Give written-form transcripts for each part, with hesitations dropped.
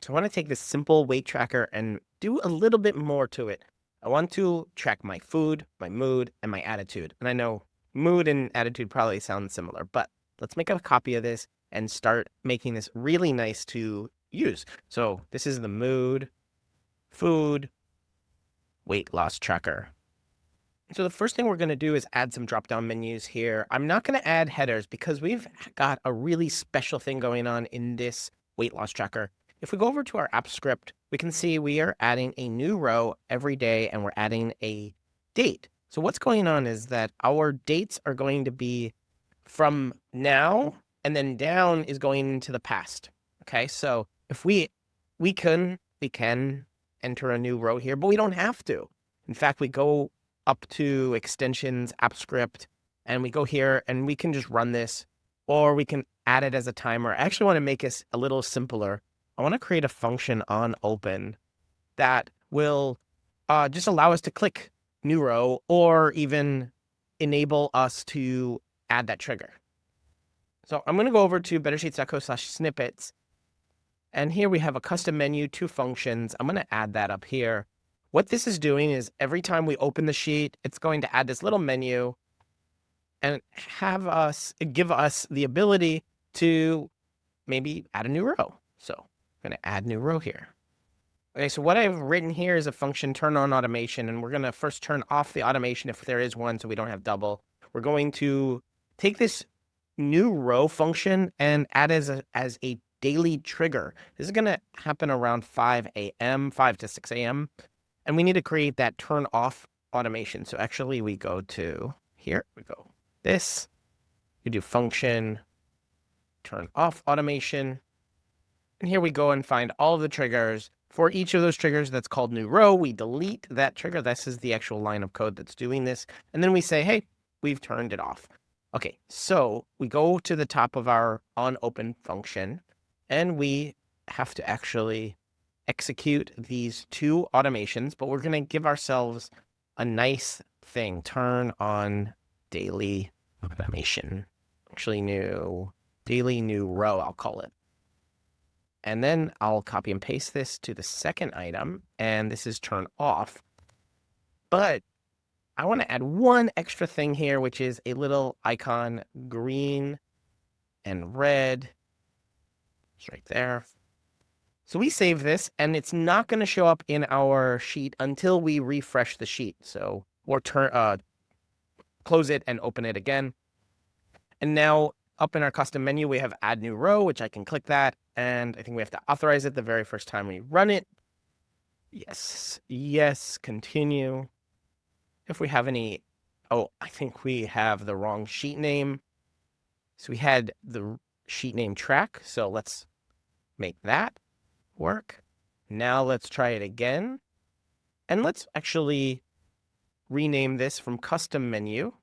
So I want to take this simple weight tracker and do a little bit more to it. I want to track my food, my mood, and my attitude. And I know mood and attitude probably sound similar, but let's make a copy of this and start making this really nice to use. So this is the mood, food, weight loss tracker. So the first thing we're going to do is add some drop-down menus here. I'm not going to add headers because we've got a really special thing going on in this weight loss tracker. If we go over to our app script, we can see we are adding a new row every day and we're adding a date. So what's going on is that our dates are going to be from now and then down is going into the past. Okay, so if we can enter a new row here, but we don't have to. In fact, we go up to extensions, app script, and we go here and we can just run this, or we can add it as a timer. I actually want to make this a little simpler. I want to create a function on open that will just allow us to click new row or even enable us to add that trigger. So I'm going to go over to bettersheets.co/snippets. And here we have a custom menu, 2 functions. I'm going to add that up here. What this is doing is every time we open the sheet, it's going to add this little menu and give us the ability to maybe add a new row. So I'm going to add new row here. Okay, so what I've written here is a function turn on automation, and we're going to first turn off the automation if there is one so we don't have double. We're going to take this new row function and add as a daily trigger. This is going to happen around 5 a.m., 5 to 6 a.m., and we need to create that turn off automation. So actually we go to here, we go this, you do function, turn off automation. And here we go and find all of the triggers. For each of those triggers that's called new row, we delete that trigger. This is the actual line of code that's doing this. And then we say, hey, we've turned it off. Okay, so we go to the top of our onOpen function, and we have to actually execute these 2 automations, but we're going to give ourselves a nice thing. Turn on daily automation. Actually, daily new row, I'll call it. And then I'll copy and paste this to the second item, and this is turn off. But I want to add one extra thing here, which is a little icon, green and red. It's right there. So we save this, and it's not going to show up in our sheet until we refresh the sheet. So we'll close it and open it again. And now up in our custom menu, we have add new row, which I can click that. And I think we have to authorize it the very first time we run it. Yes, continue. If we have any, I think we have the wrong sheet name. So we had the sheet name track. So let's make that work. Now let's try it again. And let's actually rename this from custom menu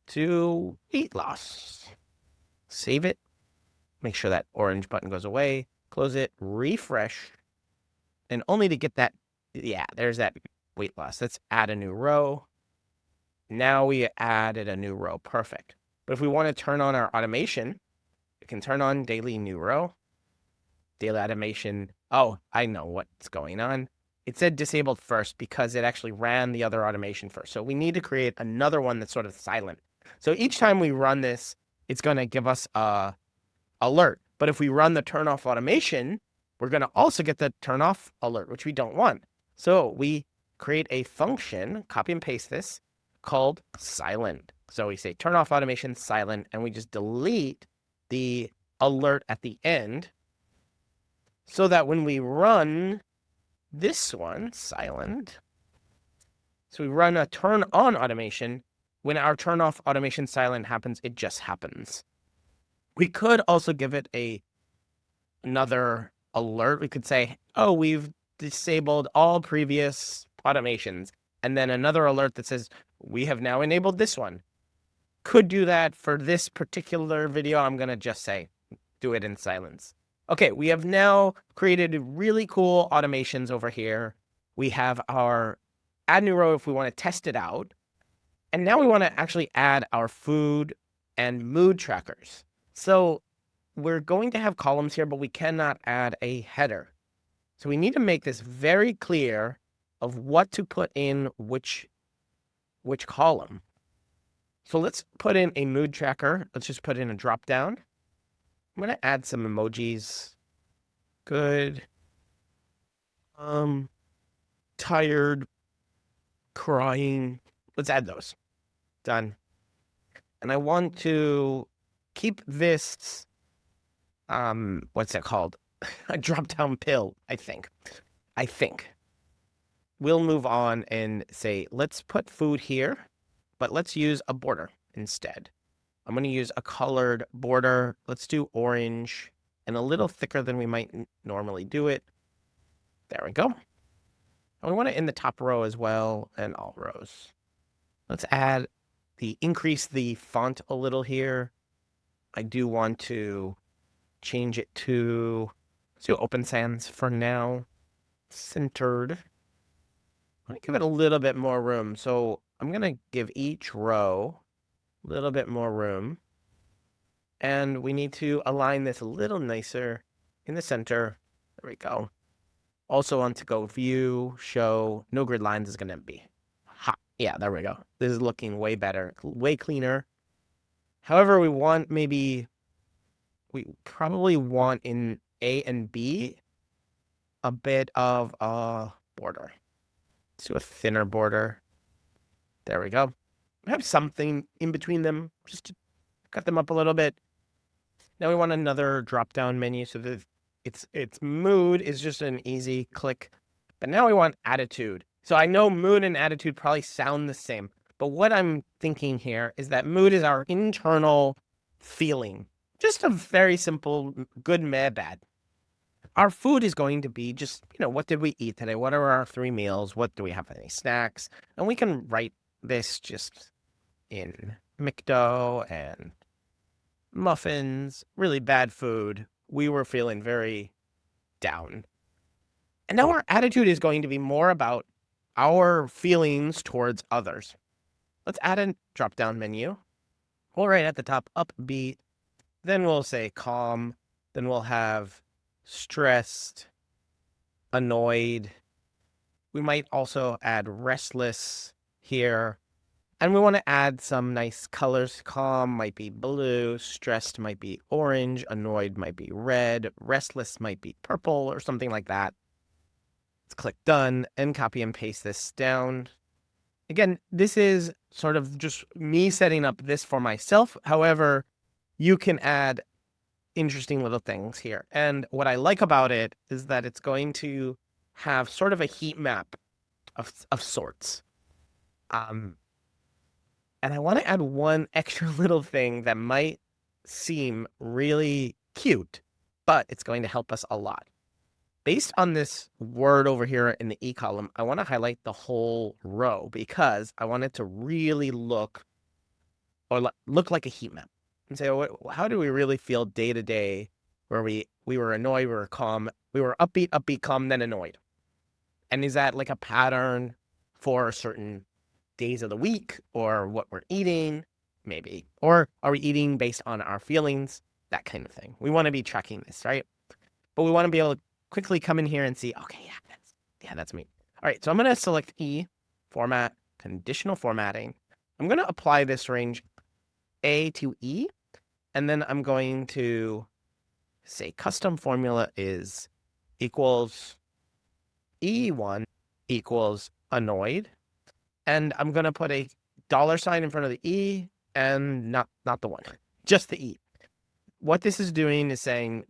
to weight loss. Save it. Make sure that orange button goes away. Close it, refresh. And only to get that, there's that weight loss. Let's add a new row. Now we added a new row. Perfect. But if we want to turn on our automation, we can turn on daily new row. Daily automation. Oh, I know what's going on. It said disabled first because it actually ran the other automation first. So we need to create another one that's sort of silent. So each time we run this, it's going to give us a alert. But if we run the turn off automation, we're going to also get the turn off alert, which we don't want. So we create a function, copy and paste this, called silent. So we say turn off automation silent, and we just delete the alert at the end so that when we run this one, silent, so we run a turn on automation, when our turn off automation silent happens, it just happens. We could also give it another alert. We could say, oh, we've disabled all previous automations. And then another alert that says, we have now enabled this one. Could do that. For this particular video, I'm going to just say, do it in silence. Okay, we have now created really cool automations over here. We have our add new row if we want to test it out. And now we want to actually add our food and mood trackers. So we're going to have columns here, but we cannot add a header. So we need to make this very clear of what to put in which column. So let's put in a mood tracker. Let's just put in a drop down. I'm going to add some emojis. Good. Tired, crying. Let's add those. Done. And I want to keep this, what's it called? A drop down pill, I think. We'll move on and say, let's put food here, but let's use a border instead. I'm going to use a colored border. Let's do orange and a little thicker than we might normally do it. There we go. And we want it in the top row as well and all rows. Let's increase the font a little here. I do want to change it to, let's do Open Sans for now. Centered. I'm going to give it a little bit more room. So I'm going to give each row a little bit more room. And we need to align this a little nicer in the center. There we go. Also on to go view, show, no grid lines is going to be hot. Yeah, there we go. This is looking way better, way cleaner. However, we probably want in A and B a bit of a border. Let's do a thinner border. There we go. I have something in between them just to cut them up a little bit. Now we want another drop-down menu so that its mood is just an easy click. But now we want attitude. So I know mood and attitude probably sound the same. But what I'm thinking here is that mood is our internal feeling. Just a very simple good, meh, bad. Our food is going to be just, what did we eat today? What are our 3 meals? What do we have? Any snacks? And we can write this just in McDo and muffins, really bad food. We were feeling very down. And now our attitude is going to be more about our feelings towards others. Let's add a drop-down menu. Well, right at the top, upbeat. Then we'll say calm. Then we'll have stressed, annoyed. We might also add restless here. And we want to add some nice colors. Calm might be blue, stressed might be orange, annoyed might be red, restless might be purple or something like that. Let's click done and copy and paste this down. Again, this is sort of just me setting up this for myself. However, you can add interesting little things here. And what I like about it is that it's going to have sort of a heat map of sorts. And I want to add one extra little thing that might seem really cute, but it's going to help us a lot. Based on this word over here in the E column, I want to highlight the whole row because I want it to really look like a heat map and say, how do we really feel day to day where we were annoyed, we were calm, we were upbeat, calm, then annoyed. And is that like a pattern for certain days of the week or what we're eating, maybe? Or are we eating based on our feelings? That kind of thing. We want to be tracking this, right? But we want to be able to quickly come in here and see, okay, that's me. All right, so I'm going to select E, format, conditional formatting. I'm going to apply this range A to E, and then I'm going to say custom formula is equals E1 equals annoyed. And I'm going to put a $sign in front of the E and not the one, just the E. What this is doing is saying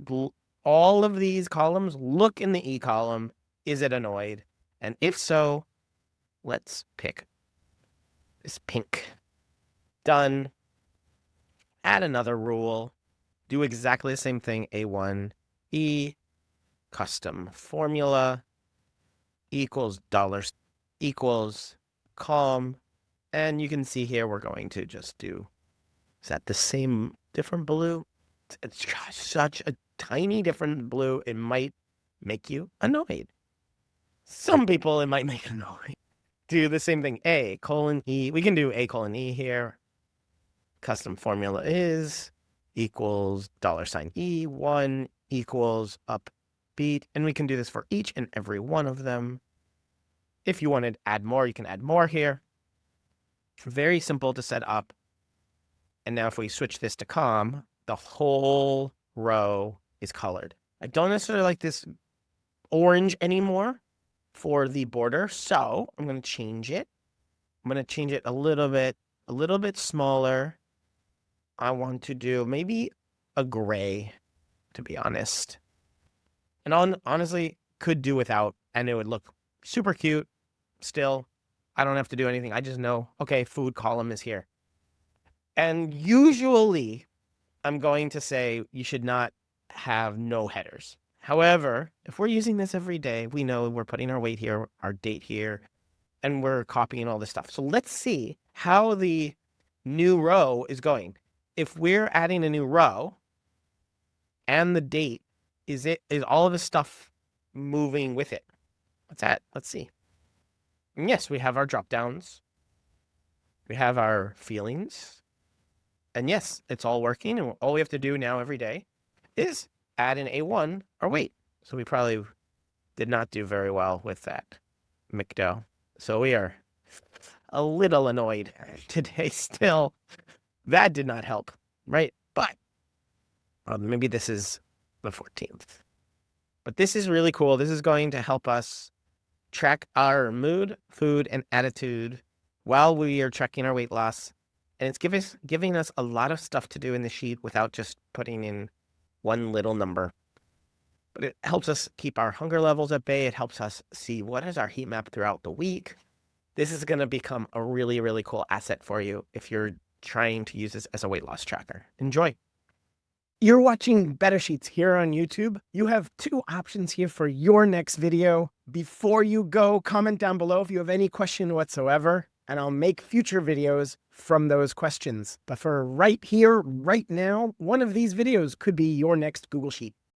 all of these columns, look in the E column. Is it annoyed? And if so, let's pick this pink. Done. Add another rule. Do exactly the same thing. A1, E, custom formula equals dollars equals calm. And you can see here we're going to just do, is that the same different blue? It's such a tiny different blue, it might make you annoyed. Some people it might make annoyed. Do the same thing, A colon E. We can do A colon E here. Custom formula is equals $sign E1 equals up heartbeat. And we can do this for each and every one of them. If you want to add more, you can add more here. Very simple to set up. And now if we switch this to calm, the whole row is colored. I don't necessarily like this orange anymore for the border, so I'm going to change it. I'm going to change it a little bit smaller. I want to do maybe a gray, to be honest. And honestly, could do without, and it would look super cute still. I don't have to do anything. I just know, okay, food column is here. And usually I'm going to say you should not have no headers. However, if we're using this every day, we know we're putting our weight here, our date here, and we're copying all this stuff. So let's see how the new row is going. If we're adding a new row and the date, is all of the stuff moving with it? Let's see. And yes, we have our drop downs. We have our feelings. And yes, it's all working. And all we have to do now every day is add an A1 or weight. So we probably did not do very well with that McDo. So we are a little annoyed today still. That did not help, right? But maybe this is the 14th. But this is really cool. This is going to help us track our mood, food, and attitude while we are tracking our weight loss. And it's giving us a lot of stuff to do in the sheet without just putting in one little number. But it helps us keep our hunger levels at bay. It helps us see what is our heat map throughout the week. This is going to become a really, really cool asset for you if you're trying to use this as a weight loss tracker. Enjoy. You're watching Better Sheets here on YouTube. You have two options here for your next video. Before you go, comment down below if you have any question whatsoever, and I'll make future videos from those questions. But for right here, right now, one of these videos could be your next Google Sheet.